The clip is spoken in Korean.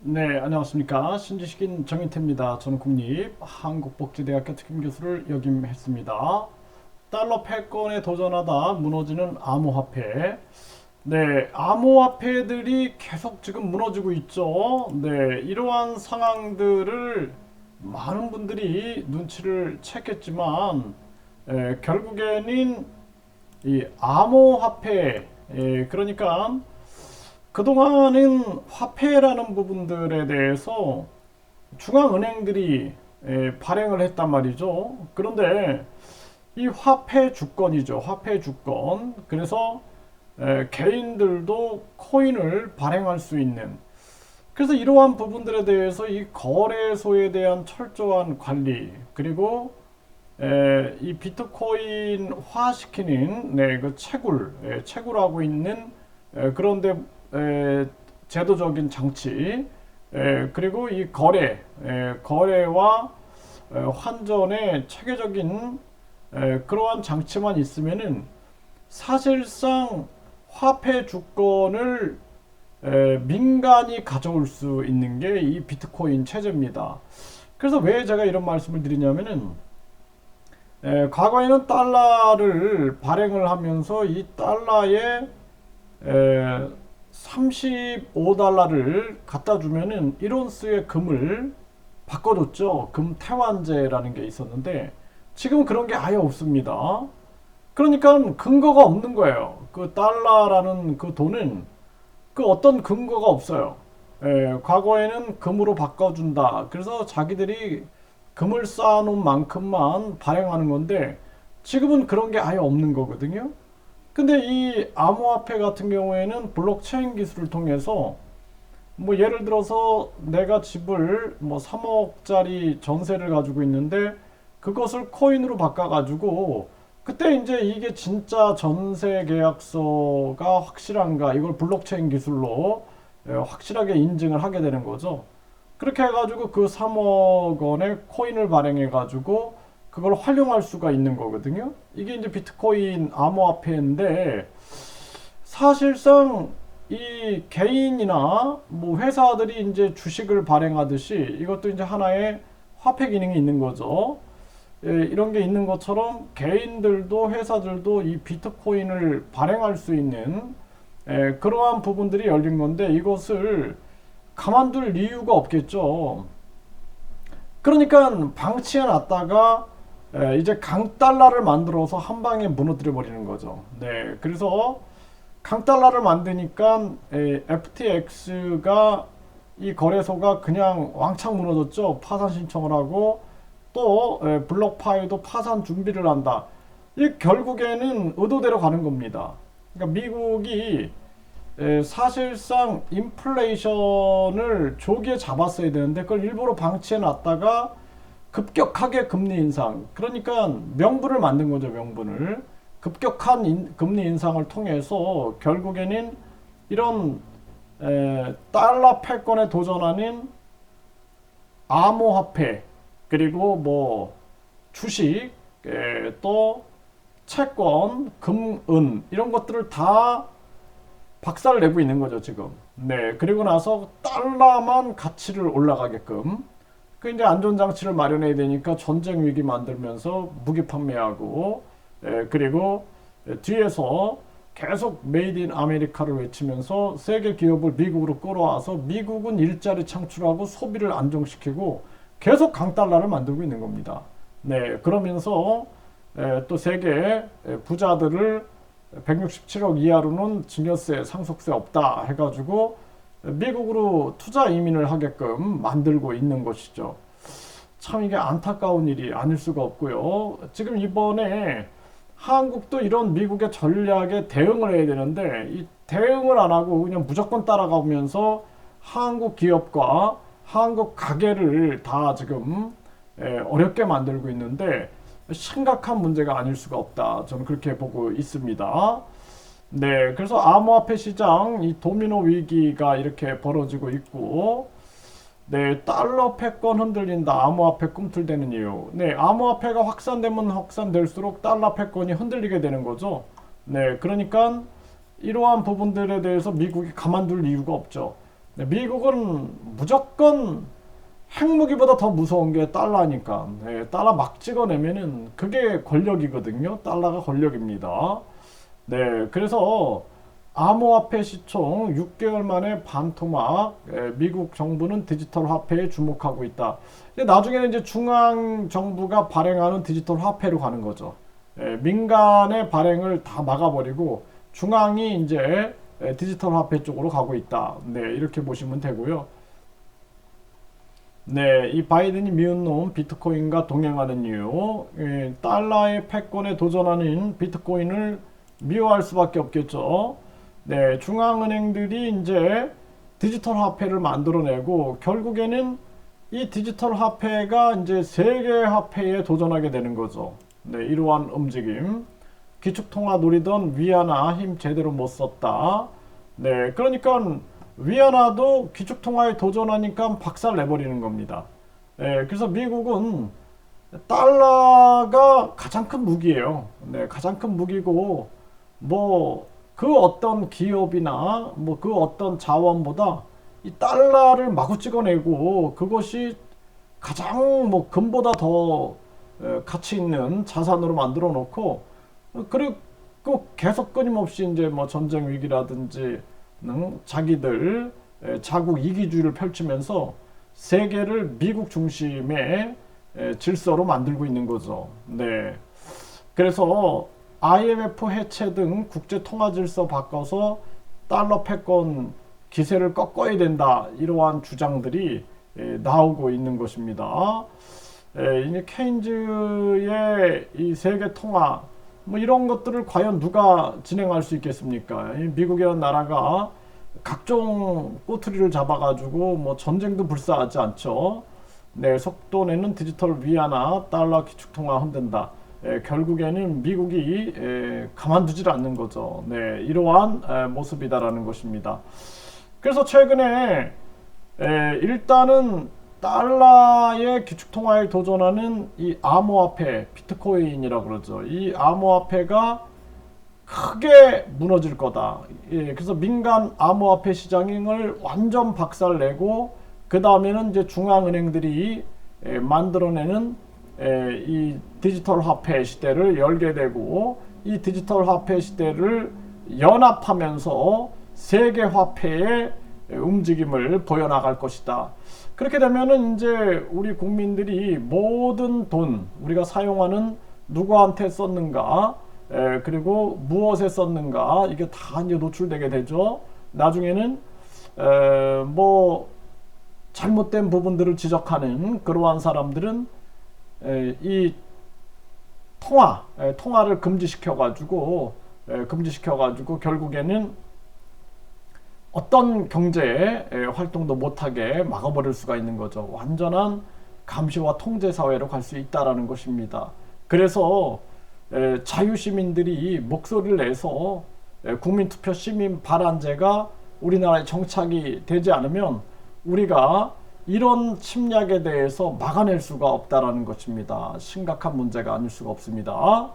네, 안녕하십니까. 신지식인 정인태입니다. 저는 국립한국복지대학교 특임교수를 역임했습니다. 달러 패권에 도전하다 무너지는 암호화폐. 네, 암호화폐들이 계속 지금 무너지고 있죠. 네, 이러한 상황들을 많은 분들이 눈치를 챘겠지만, 결국에는 이 암호화폐, 그러니까 그동안은 화폐라는 부분들에 대해서 중앙은행들이 발행을 했단 말이죠. 그런데 이 화폐 주권이죠. 화폐 주권. 그래서 개인들도 코인을 발행할 수 있는. 그래서 이러한 부분들에 대해서 이 거래소에 대한 철저한 관리, 그리고 이 비트코인화 시키는 그 채굴하고 있는 그런데 제도적인 장치, 그리고 이 거래와 환전의 체계적인 그러한 장치만 있으면은 사실상 화폐 주권을 민간이 가져올 수 있는 게 이 비트코인 체제입니다. 그래서 왜 제가 이런 말씀을 드리냐면은 과거에는 달러를 발행을 하면서 이 달러에 35달러를 갖다 주면은 1온스의 금을 바꿔줬죠. 금 태환제라는 게 있었는데 지금은 그런 게 아예 없습니다. 그러니까 근거가 없는 거예요. 그 달러라는 그 돈은 그 어떤 근거가 없어요. 과거에는 금으로 바꿔준다. 그래서 자기들이 금을 쌓아놓은 만큼만 발행하는 건데 지금은 그런 게 아예 없는 거거든요. 근데 이 암호화폐 같은 경우에는 블록체인 기술을 통해서 뭐 예를 들어서 내가 집을 뭐 3억짜리 전세를 가지고 있는데 그것을 코인으로 바꿔가지고 그때 이제 이게 진짜 전세 계약서가 확실한가 이걸 블록체인 기술로 확실하게 인증을 하게 되는 거죠. 그렇게 해가지고 그 3억 원의 코인을 발행해가지고 그걸 활용할 수가 있는 거거든요. 이게 이제 비트코인 암호화폐인데 사실상 이 개인이나 뭐 회사들이 이제 주식을 발행하듯이 이것도 이제 하나의 화폐 기능이 있는 거죠. 이런 게 있는 것처럼 개인들도 회사들도 이 비트코인을 발행할 수 있는 그러한 부분들이 열린 건데 이것을 가만둘 이유가 없겠죠. 그러니까 방치해 놨다가 이제 강달러를 만들어서 한 방에 무너뜨려 버리는 거죠. 네, 그래서 강달러를 만드니까 FTX가 이 거래소가 그냥 왕창 무너졌죠. 파산 신청을 하고 또 블록파이도 파산 준비를 한다. 이 결국에는 의도대로 가는 겁니다. 그러니까 미국이 사실상 인플레이션을 조기에 잡았어야 되는데 그걸 일부러 방치해 놨다가 급격하게 금리 인상. 그러니까 명분을 만든 거죠, 명분을. 급격한 금리 인상을 통해서 결국에는 이런 달러 패권에 도전하는 암호화폐, 그리고 뭐 주식, 또 채권, 금, 은 이런 것들을 다 박살을 내고 있는 거죠, 지금. 네, 그리고 나서 달러만 가치를 올라가게끔 그 이제 안전장치를 마련해야 되니까 전쟁 위기 만들면서 무기 판매하고 그리고 뒤에서 계속 메이드 인 아메리카를 외치면서 세계 기업을 미국으로 끌어와서 미국은 일자리 창출하고 소비를 안정시키고 계속 강달러를 만들고 있는 겁니다. 네, 그러면서 또 세계 부자들을 167억 이하로는 증여세, 상속세 없다 해가지고 미국으로 투자 이민을 하게끔 만들고 있는 것이죠. 참 이게 안타까운 일이 아닐 수가 없고요. 지금 이번에 한국도 이런 미국의 전략에 대응을 해야 되는데 이 대응을 안 하고 그냥 무조건 따라가면서 한국 기업과 한국 가게를 다 지금 어렵게 만들고 있는데 심각한 문제가 아닐 수가 없다. 저는 그렇게 보고 있습니다. 네, 그래서 암호화폐 시장 이 도미노 위기가 이렇게 벌어지고 있고, 네, 달러 패권 흔들린다. 암호화폐 꿈틀대는 이유. 네, 암호화폐가 확산되면 확산될수록 달러 패권이 흔들리게 되는 거죠. 네, 그러니까 이러한 부분들에 대해서 미국이 가만둘 이유가 없죠. 네, 미국은 무조건 핵무기보다 더 무서운 게 달러니까. 네, 달러 막 찍어내면은 그게 권력이거든요. 달러가 권력입니다. 네, 그래서 암호화폐 시총 6개월 만에 반토막. 미국 정부는 디지털 화폐에 주목하고 있다. 근데 나중에는 이제 중앙 정부가 발행하는 디지털 화폐로 가는 거죠. 민간의 발행을 다 막아버리고 중앙이 이제 디지털 화폐 쪽으로 가고 있다. 네, 이렇게 보시면 되고요. 네, 이 바이든이 미운 놈 비트코인과 동행하는 이유, 달러의 패권에 도전하는 비트코인을 미워할 수밖에 없겠죠. 네, 중앙은행들이 이제 디지털 화폐를 만들어내고 결국에는 이 디지털 화폐가 이제 세계 화폐에 도전하게 되는 거죠. 네, 이러한 움직임. 기축통화 노리던 위안화 힘 제대로 못 썼다. 네, 그러니까 위안화도 기축통화에 도전하니까 박살 내버리는 겁니다. 그래서 미국은 달러가 가장 큰 무기예요. 네, 가장 큰 무기고 뭐 그 어떤 기업이나 뭐 그 어떤 자원보다 이 달러를 마구 찍어내고 그것이 가장 뭐 금보다 더 가치 있는 자산으로 만들어 놓고 그리고 계속 끊임없이 이제 뭐 전쟁 위기라든지 자기들 자국 이기주의를 펼치면서 세계를 미국 중심의 질서로 만들고 있는 거죠. 네. 그래서 IMF 해체 등 국제 통화 질서 바꿔서 달러 패권 기세를 꺾어야 된다. 이러한 주장들이 나오고 있는 것입니다. 이제 케인즈의 이 세계 통화 뭐 이런 것들을 과연 누가 진행할 수 있겠습니까? 미국이라는 나라가 각종 꼬투리를 잡아가지고 뭐 전쟁도 불사하지 않죠. 네, 속도 내는 디지털 위안화, 달러 기축통화 흔든다. 결국에는 미국이 가만두질 않는 거죠. 네, 이러한 모습이다라는 것입니다. 그래서 최근에 일단은 달러의 기축통화에 도전하는 이 암호화폐, 비트코인이라고 그러죠. 이 암호화폐가 크게 무너질 거다. 그래서 민간 암호화폐 시장을 완전 박살내고 그 다음에는 이제 중앙은행들이 만들어내는 이 디지털 화폐 시대를 열게 되고 이 디지털 화폐 시대를 연합하면서 세계 화폐의 움직임을 보여나갈 것이다. 그렇게 되면은 이제 우리 국민들이 모든 돈 우리가 사용하는 누구한테 썼는가 그리고 무엇에 썼는가 이게 다 이제 노출되게 되죠. 나중에는 뭐 잘못된 부분들을 지적하는 그러한 사람들은 이 통화를 금지시켜가지고 결국에는 어떤 경제 활동도 못하게 막아버릴 수가 있는 거죠. 완전한 감시와 통제 사회로 갈 수 있다라는 것입니다. 그래서 자유시민들이 목소리를 내서 국민투표 시민 발안제가 우리나라에 정착이 되지 않으면 우리가 이런 침략에 대해서 막아낼 수가 없다라는 것입니다. 심각한 문제가 아닐 수가 없습니다.